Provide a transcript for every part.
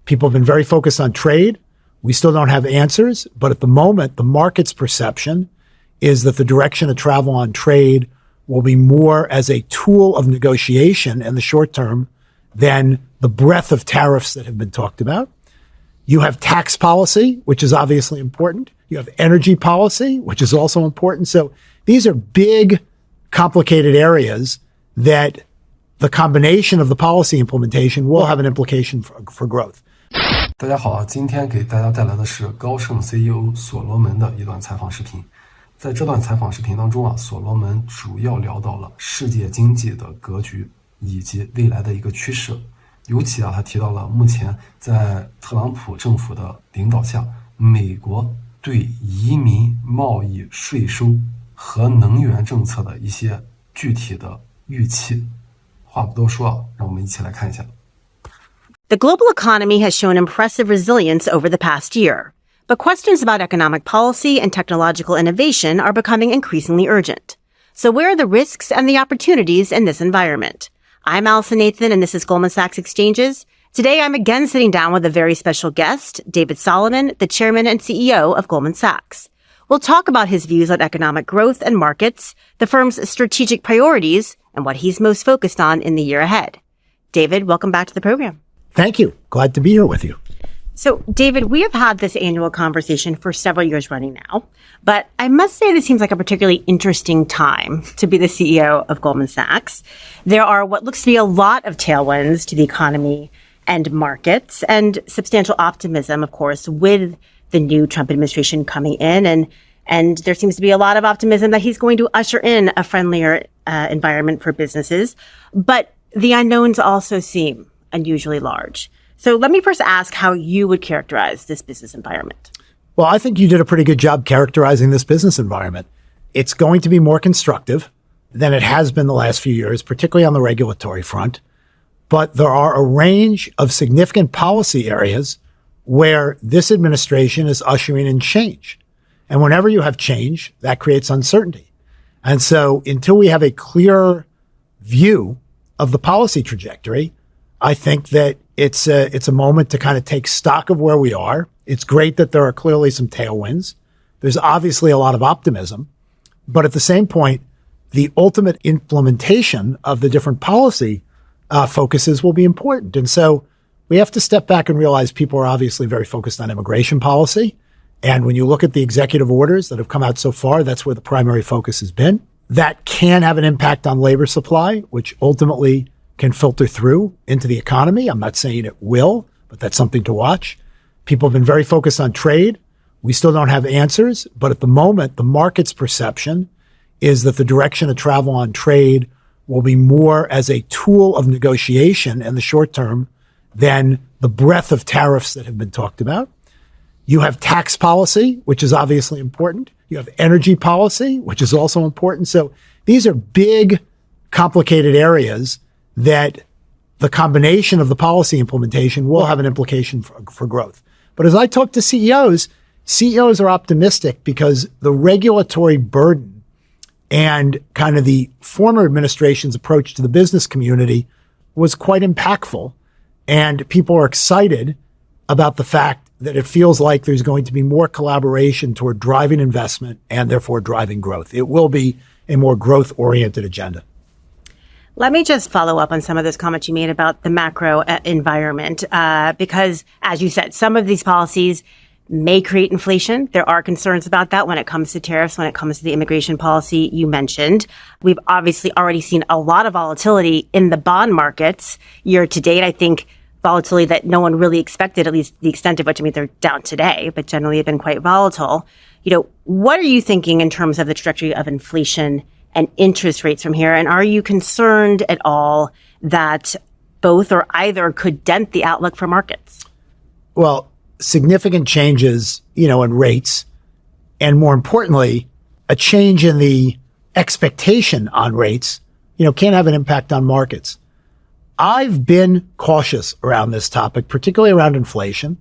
People have been very focused on trade. We still don't have answers, but at the moment, the market's perception is that the direction of travel on trade will be more as a tool of negotiation in the short term than the breadth of tariffs that have been talked about. You have tax policy, which is obviously important. You have energy policy, which is also important. So these are big, complicated areas that the combination of the policy implementation will have an implication for growth. 大家好啊，今天给大家带来的是高盛 CEO 所罗门的一段采访视频。在这段采访视频当中啊，所罗门主要聊到了世界经济的格局以及未来的一个趋势。尤其啊，他提到了目前在特朗普政府的领导下，美国对移民、贸易、税收和能源政策的一些具体的预期。话不多说啊，让我们一起来看一下。The global economy has shown impressive resilience over the past year, but questions about economic policy and technological innovation are becoming increasingly urgent. So where are the risks and the opportunities in this environment? I'm Allison Nathan, and this is Goldman Sachs Exchanges. Today, I'm again sitting down with a very special guest, David Solomon, the chairman and CEO of Goldman Sachs. We'll talk about his views on economic growth and markets, the firm's strategic priorities, and what he's most focused on in the year ahead. David, welcome back to the program. Thank you. Glad to be here with you. So, David, we have had this annual conversation for several years running now, but I must say this seems like a particularly interesting time to be the CEO of Goldman Sachs. There are what looks to be a lot of tailwinds to the economy and markets, and substantial optimism, of course, with the new Trump administration coming in, and there seems to be a lot of optimism that he's going to usher in a friendlier environment for businesses. But the unknowns also seem unusually large. So let me first ask how you would characterize this business environment. Well, I think you did a pretty good job characterizing this business environment. It's going to be more constructive than it has been the last few years, particularly on the regulatory front. But there are a range of significant policy areas where this administration is ushering in change. And whenever you have change, that creates uncertainty. And so until we have a clear view of the policy trajectory, I think that it's a moment to kind of take stock of where we are. It's great that there are clearly some tailwinds. There's obviously a lot of optimism, but at the same point, the ultimate implementation of the different policy focuses will be important. And so we have to step back and realize people are obviously very focused on immigration policy. And when you look at the executive orders that have come out so far, that's where the primary focus has been. That can have an impact on labor supply, which ultimately can filter through into the economy. I'm not saying it will, but that's something to watch. People have been very focused on trade. We still don't have answers, but at the moment, the market's perception is that the direction of travel on trade will be more as a tool of negotiation in the short term than the breadth of tariffs that have been talked about. You have tax policy, which is obviously important. You have energy policy, which is also important. So these are big, complicated areas that the combination of the policy implementation will have an implication for growth. But as I talk to CEOs are optimistic because the regulatory burden and kind of the former administration's approach to the business community was quite impactful. And people are excited about the fact that it feels like there's going to be more collaboration toward driving investment and therefore driving growth. It will be a more growth-oriented agenda. Let me just follow up on some of those comments you made about the macro environment, because, as you said, some of these policies may create inflation. There are concerns about that when it comes to tariffs, when it comes to the immigration policy you mentioned. We've obviously already seen a lot of volatility in the bond markets year to date. I think volatility that no one really expected, at least the extent of which, I mean, they're down today, but generally have been quite volatile. You know, what are you thinking in terms of the trajectory of inflation and interest rates from here? And are you concerned at all that both or either could dent the outlook for markets? Well, significant changes, in rates, and more importantly, a change in the expectation on rates, can have an impact on markets. I've been cautious around this topic, particularly around inflation.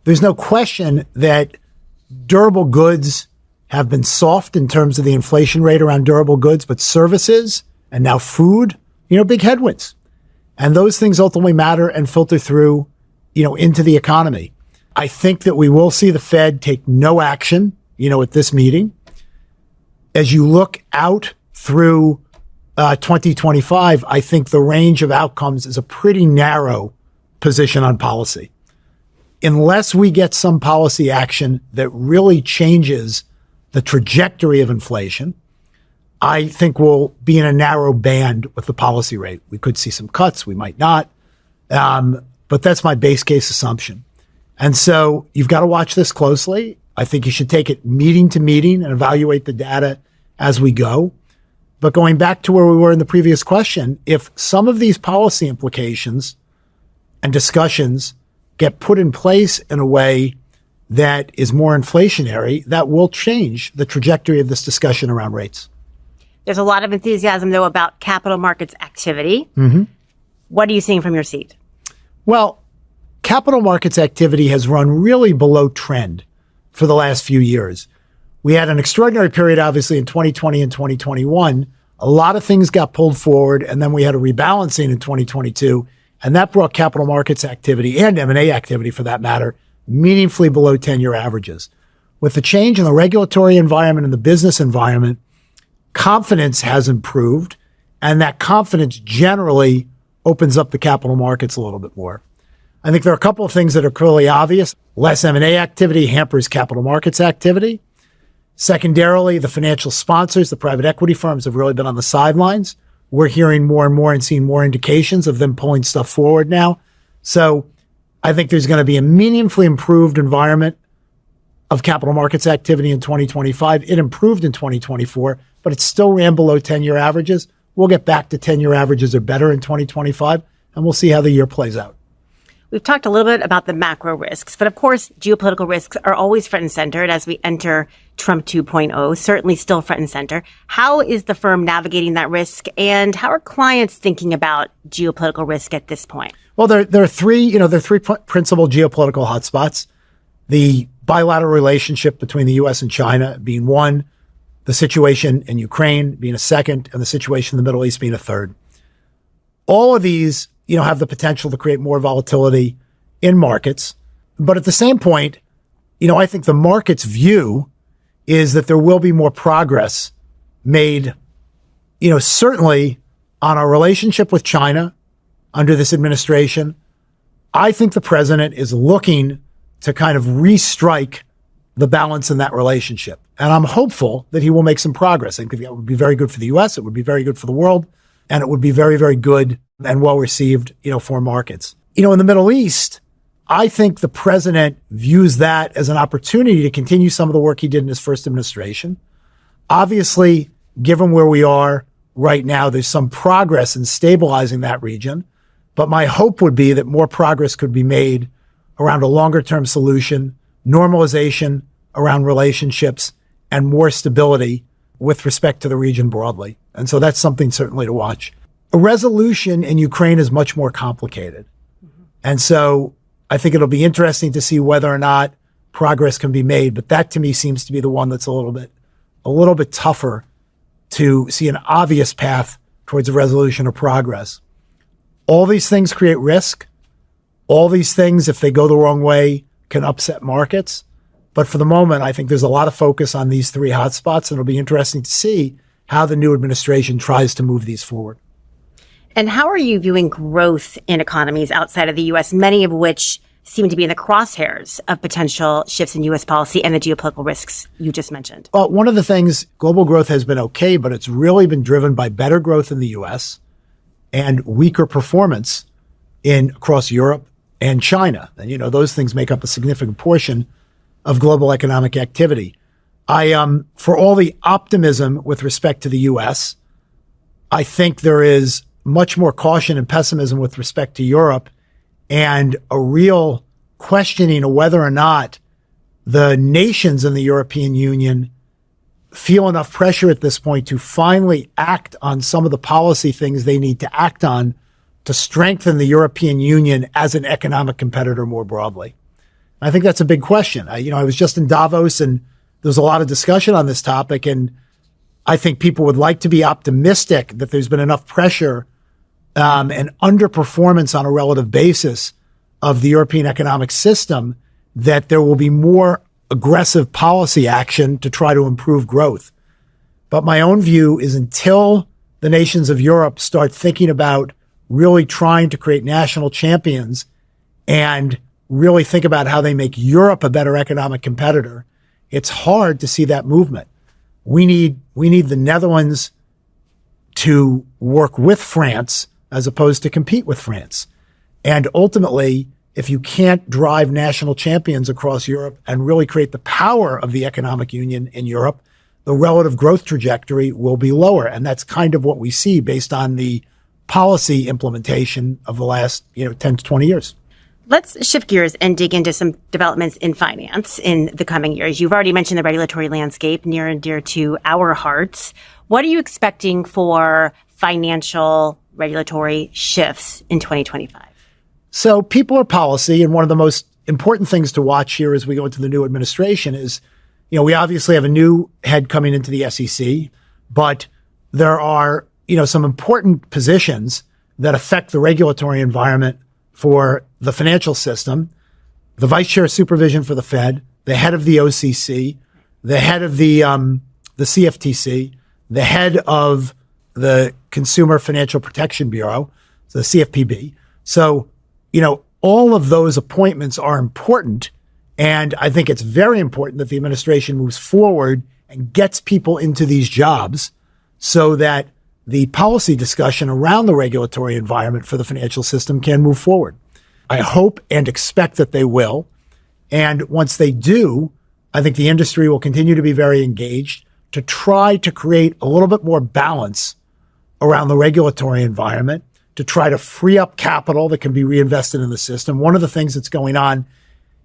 There's no question that durable goods have been soft in terms of the inflation rate around durable goods, but services and now food, big headwinds. And those things ultimately matter and filter through into the economy. I think that we will see the Fed take no action, at this meeting. As you look out through 2025, I think the range of outcomes is a pretty narrow position on policy. Unless we get some policy action that really changes the trajectory of inflation, I think we'll be in a narrow band with the policy rate. We could see some cuts, we might not. But that's my base case assumption. And so you've got to watch this closely. I think you should take it meeting to meeting and evaluate the data as we go. But going back to where we were in the previous question, if some of these policy implications and discussions get put in place in a way that is more inflationary, that will change the trajectory of this discussion around rates. There's a lot of enthusiasm, though, about capital markets activity. What are you seeing from your seat? Well, capital markets activity has run really below trend for the last few years. We had an extraordinary period, obviously, in 2020 and 2021. A lot of things got pulled forward, and then we had a rebalancing in 2022, and that brought capital markets activity and M&A activity, for that matter, meaningfully below 10-year averages. With the change in the regulatory environment and the business environment, confidence has improved, and that confidence generally opens up the capital markets a little bit more. I think there are a couple of things that are clearly obvious. Less M&A activity hampers capital markets activity. Secondarily, the financial sponsors, the private equity firms, have really been on the sidelines. We're hearing more and more and seeing more indications of them pulling stuff forward now. So I think there's going to be a meaningfully improved environment of capital markets activity in 2025. It improved in 2024, but it still ran below 10-year averages. We'll get back to 10-year averages or better in 2025, and we'll see how the year plays out. We've talked a little bit about the macro risks, but of course, geopolitical risks are always front and center as we enter Trump 2.0, certainly still front and center. How is the firm navigating that risk, and how are clients thinking about geopolitical risk at this point? Well, there are three principal geopolitical hotspots. The bilateral relationship between the U.S. and China being one, the situation in Ukraine being a second, and the situation in the Middle East being a third. All of these have the potential to create more volatility in markets. But at the same point, I think the market's view is that there will be more progress made, certainly on our relationship with China under this administration. I think the president is looking to kind of restrike the balance in that relationship. And I'm hopeful that he will make some progress. I think that would be very good for the U.S. It would be very good for the world. And it would be very, very good and well received, for markets. In the Middle East, I think the president views that as an opportunity to continue some of the work he did in his first administration. Obviously, given where we are right now, there's some progress in stabilizing that region. But my hope would be that more progress could be made around a longer-term solution, normalization around relationships, and more stability with respect to the region broadly. And so that's something certainly to watch. A resolution in Ukraine is much more complicated. And so I think it'll be interesting to see whether or not progress can be made. But that to me seems to be the one that's a little bit tougher to see an obvious path towards a resolution or progress. All these things create risk. All these things, if they go the wrong way, can upset markets. But for the moment, I think there's a lot of focus on these three hotspots, and it'll be interesting to see how the new administration tries to move these forward. And how are you viewing growth in economies outside of the U.S., many of which seem to be in the crosshairs of potential shifts in U.S. policy and the geopolitical risks you just mentioned? Well, one of the things, global growth has been okay, but it's really been driven by better growth in the U.S. and weaker performance across Europe and China. And, those things make up a significant portion of global economic activity. For all the optimism with respect to the U.S., I think there is much more caution and pessimism with respect to Europe, and a real questioning of whether or not the nations in the European Union feel enough pressure at this point to finally act on some of the policy things they need to act on to strengthen the European Union as an economic competitor more broadly. I think that's a big question. I was just in Davos, and there's a lot of discussion on this topic, and I think people would like to be optimistic that there's been enough pressure and underperformance on a relative basis of the European economic system that there will be more aggressive policy action to try to improve growth. But my own view is until the nations of Europe start thinking about really trying to create national champions and really think about how they make Europe a better economic competitor, it's hard to see that movement. We need the Netherlands to work with France as opposed to compete with France. And ultimately, if you can't drive national champions across Europe and really create the power of the economic union in Europe, the relative growth trajectory will be lower. And that's kind of what we see based on the policy implementation of the last 10 to 20 years. Let's shift gears and dig into some developments in finance in the coming years. You've already mentioned the regulatory landscape, near and dear to our hearts. What are you expecting for financial regulatory shifts in 2025? So people are policy, and one of the most important things to watch here as we go into the new administration is, we obviously have a new head coming into the SEC, but there are, some important positions that affect the regulatory environment for the financial system. The vice chair of supervision for the Fed, the head of the OCC, the head of the CFTC, the head of the Consumer Financial Protection Bureau, the CFPB. So, all of those appointments are important. And I think it's very important that the administration moves forward and gets people into these jobs so that the policy discussion around the regulatory environment for the financial system can move forward. I hope and expect that they will. And once they do, I think the industry will continue to be very engaged to try to create a little bit more balance around the regulatory environment, to try to free up capital that can be reinvested in the system. One of the things that's going on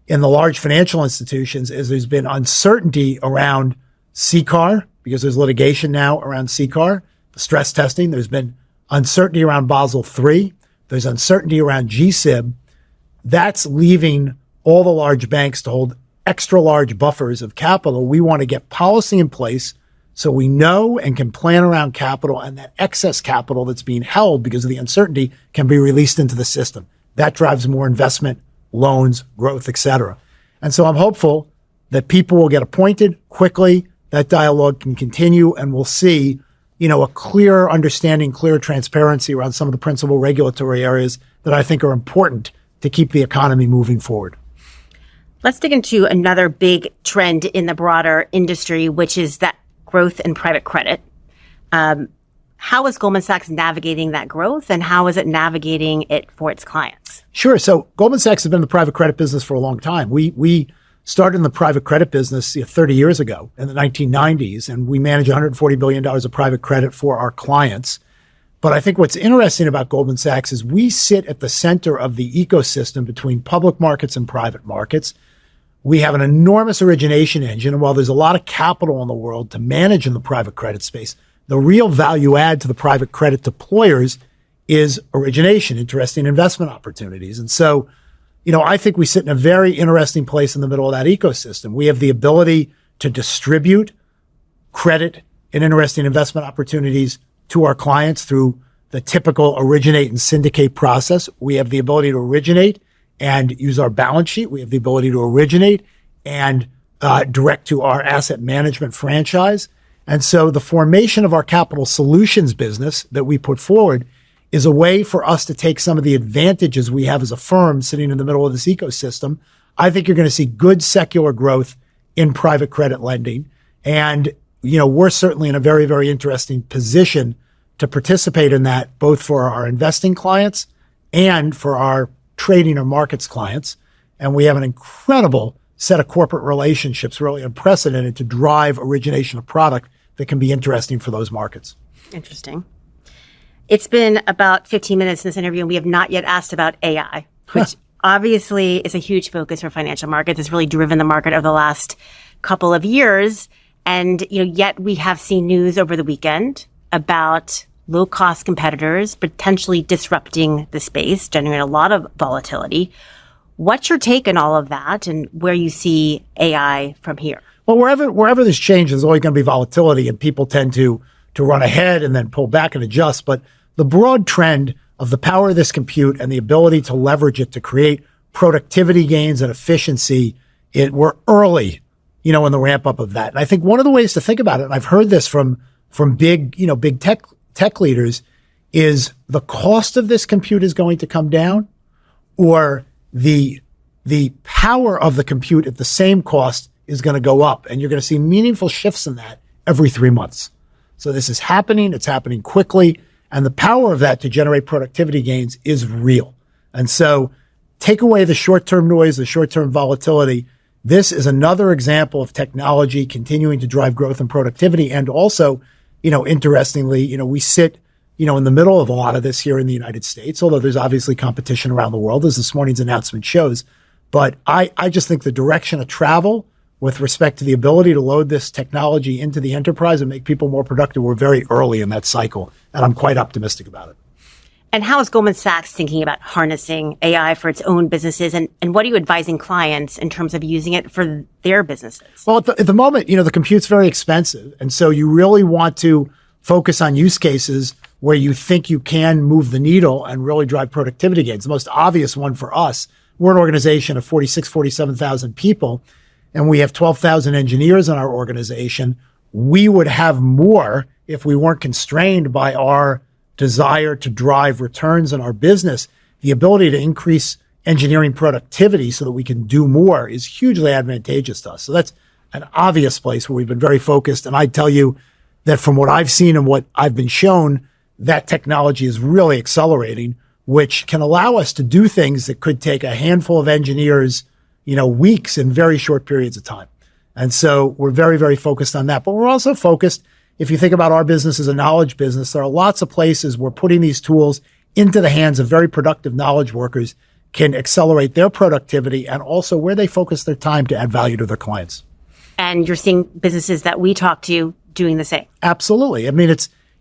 in the large financial institutions is there's been uncertainty around CCAR because there's litigation now around CCAR, the stress testing. There's been uncertainty around Basel III. There's uncertainty around GSIB. That's leaving all the large banks to hold extra large buffers of capital. We want to get policy in place so we know and can plan around capital, and that excess capital that's being held because of the uncertainty can be released into the system. That drives more investment, loans, growth, et cetera. And so I'm hopeful that people will get appointed quickly, that dialogue can continue, and we'll see, a clear understanding, clear transparency around some of the principal regulatory areas that I think are important to keep the economy moving forward. Let's dig into another big trend in the broader industry, which is that growth in private credit. How is Goldman Sachs navigating that growth, and how is it navigating it for its clients? Sure. So Goldman Sachs has been in the private credit business for a long time. We started in the private credit business 30 years ago in the 1990s, and we manage $140 billion of private credit for our clients. But I think what's interesting about Goldman Sachs is we sit at the center of the ecosystem between public markets and private markets. We have an enormous origination engine, and while there's a lot of capital in the world to manage in the private credit space, the real value add to the private credit deployers is origination, interesting investment opportunities. And so, I think we sit in a very interesting place in the middle of that ecosystem. We have the ability to distribute credit and interesting investment opportunities to our clients through the typical originate and syndicate process. We have the ability to originate and use our balance sheet. We have the ability to originate and direct to our asset management franchise. And so the formation of our capital solutions business that we put forward is a way for us to take some of the advantages we have as a firm sitting in the middle of this ecosystem. I think you're going to see good secular growth in private credit lending. And, we're certainly in a very, very interesting position to participate in that, both for our investing clients and for our trading or markets clients. And we have an incredible set of corporate relationships, really unprecedented, to drive origination of product that can be interesting for those markets. Interesting. It's been about 15 minutes in this interview, and we have not yet asked about AI, which obviously is a huge focus for financial markets. It's really driven the market over the last couple of years. And, yet we have seen news over the weekend about low-cost competitors potentially disrupting the space, generating a lot of volatility. What's your take on all of that, and where you see AI from here? Well, wherever there's change, there's always going to be volatility, and people tend to run ahead and then pull back and adjust. But the broad trend of the power of this compute and the ability to leverage it to create productivity gains and efficiency, we're early, in the ramp up of that. And I think one of the ways to think about it, and I've heard this from big tech leaders, is the cost of this compute is going to come down, or the power of the compute at the same cost is going to go up. And you're going to see meaningful shifts in that every 3 months. So this is happening. It's happening quickly. And the power of that to generate productivity gains is real. And so take away the short-term noise, the short-term volatility. This is another example of technology continuing to drive growth and productivity. And also, interestingly, we sit, in the middle of a lot of this here in the United States, although there's obviously competition around the world, as this morning's announcement shows. But I just think the direction of travel with respect to the ability to load this technology into the enterprise and make people more productive, we're very early in that cycle. And I'm quite optimistic about it. And how is Goldman Sachs thinking about harnessing AI for its own businesses? And what are you advising clients in terms of using it for their businesses? Well, at the moment, the compute's very expensive. And so you really want to focus on use cases where you think you can move the needle and really drive productivity gains. The most obvious one for us, we're an organization of 47,000 people, and we have 12,000 engineers in our organization. We would have more if we weren't constrained by our desire to drive returns in our business. The ability to increase engineering productivity so that we can do more is hugely advantageous to us. So that's an obvious place where we've been very focused. And I tell you that from what I've seen and what I've been shown, that technology is really accelerating, which can allow us to do things that could take a handful of engineers, weeks in very short periods of time. And so we're very, very focused on that. But we're also focused, if you think about our business as a knowledge business, there are lots of places where putting these tools into the hands of very productive knowledge workers can accelerate their productivity, and also where they focus their time to add value to their clients. And you're seeing businesses that we talk to doing the same. Absolutely. I mean,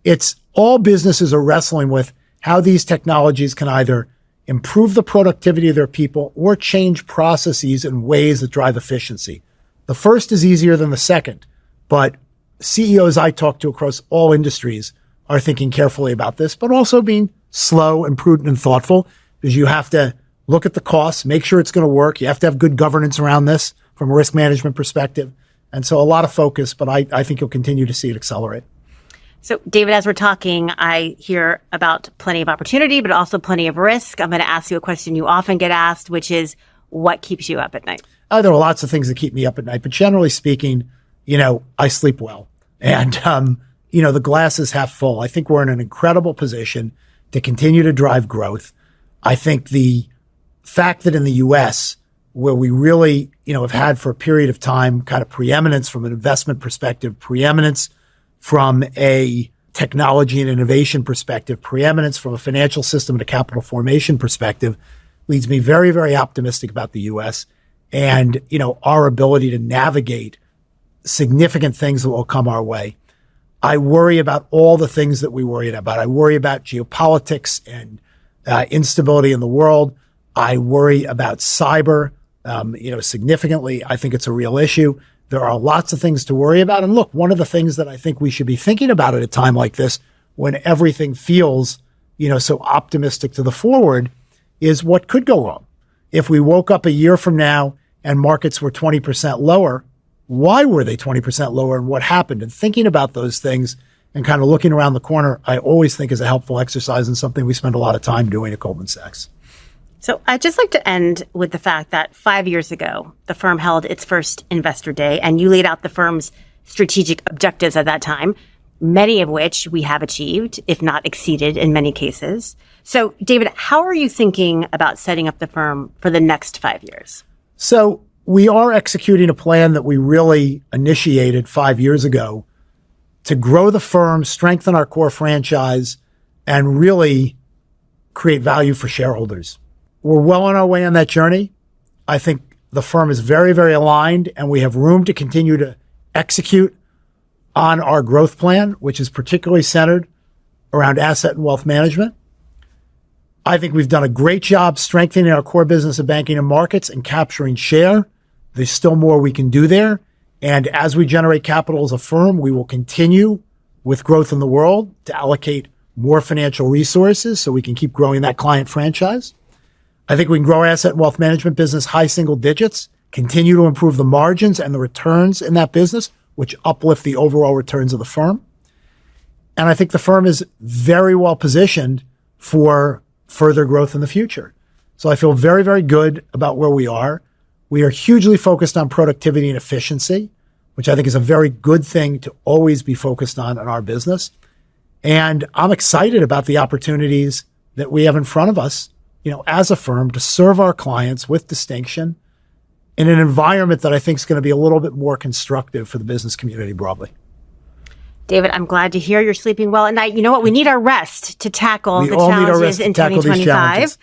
it's all businesses are wrestling with how these technologies can either improve the productivity of their people or change processes in ways that drive efficiency. The first is easier than the second, but CEOs I talk to across all industries are thinking carefully about this, but also being slow and prudent and thoughtful, because you have to look at the costs, make sure it's going to work. You have to have good governance around this from a risk management perspective. And so a lot of focus, but I think you'll continue to see it accelerate. So, David, as we're talking, I hear about plenty of opportunity, but also plenty of risk. I'm going to ask you a question you often get asked, which is, what keeps you up at night? There are lots of things that keep me up at night, but generally speaking, I sleep well. And, the glass is half full. I think we're in an incredible position to continue to drive growth. I think the fact that in the U.S., where we really, have had for a period of time kind of preeminence from an investment perspective, preeminence from a technology and innovation perspective, preeminence from a financial system and a capital formation perspective, leads me very, very optimistic about the U.S. and, our ability to navigate significant things that will come our way. I worry about all the things that we worry about. I worry about geopolitics and instability in the world. I worry about cyber, significantly. I think it's a real issue. There are lots of things to worry about. And look, one of the things that I think we should be thinking about at a time like this, when everything feels, so optimistic to the forward, is what could go wrong. If we woke up a year from now and markets were 20% lower, why were they 20% lower and what happened? And thinking about those things and kind of looking around the corner, I always think is a helpful exercise and something we spend a lot of time doing at Goldman Sachs. So I'd just like to end with the fact that 5 years ago, the firm held its first investor day, and you laid out the firm's strategic objectives at that time, many of which we have achieved, if not exceeded in many cases. So, David, how are you thinking about setting up the firm for the next 5 years? So we are executing a plan that we really initiated 5 years ago to grow the firm, strengthen our core franchise, and really create value for shareholders. We're well on our way on that journey. I think the firm is very, very aligned, and we have room to continue to execute on our growth plan, which is particularly centered around asset and wealth management. I think we've done a great job strengthening our core business of banking and markets and capturing share. There's still more we can do there. And as we generate capital as a firm, we will continue with growth in the world to allocate more financial resources so we can keep growing that client franchise. I think we can grow our asset and wealth management business high single digits, continue to improve the margins and the returns in that business, which uplift the overall returns of the firm. And I think the firm is very well positioned for further growth in the future. So I feel very, very good about where we are. We are hugely focused on productivity and efficiency, which I think is a very good thing to always be focused on in our business. And I'm excited about the opportunities that we have in front of us, as a firm to serve our clients with distinction in an environment that I think is going to be a little bit more constructive for the business community broadly. David, I'm glad to hear you're sleeping well at night. You know what? We need our rest to tackle the challenges in 2025.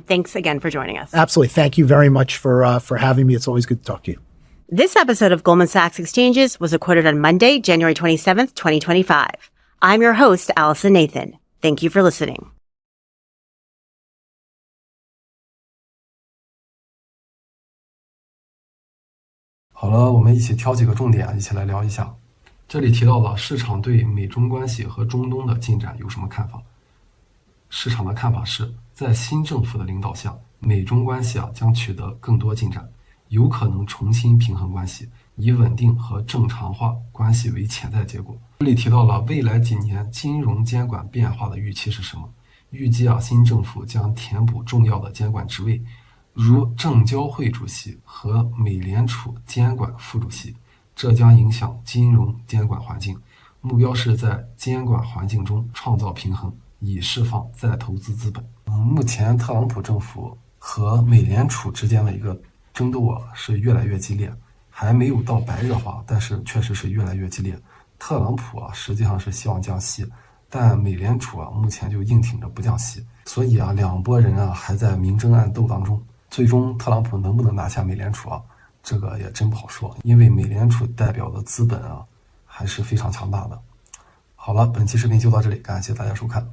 Thanks again for joining us. Absolutely. Thank you very much for having me. It's always good to talk to you. This episode of Goldman Sachs Exchanges was recorded on Monday, January 27th, 2025. I'm your host, Allison Nathan. Thank you for listening. 好了，我们一起挑几个重点，一起来聊一下。这里提到了市场对美中关系和中东的进展有什么看法？市场的看法是，在新政府的领导下，美中关系将取得更多进展，有可能重新平衡关系，以稳定和正常化关系为潜在结果。这里提到了未来几年金融监管变化的预期是什么？预计新政府将填补重要的监管职位，如证监会主席和美联储监管副主席，这将影响金融监管环境。目标是在监管环境中创造平衡，以释放再投资资本。目前特朗普政府和美联储之间的一个争斗是越来越激烈，还没有到白热化，但是确实是越来越激烈。特朗普实际上是希望降息，但美联储目前就硬挺着不降息，所以两拨人还在明争暗斗当中。最终特朗普能不能拿下美联储这个也真不好说，因为美联储代表的资本还是非常强大的。好了，本期视频就到这里，感谢大家收看。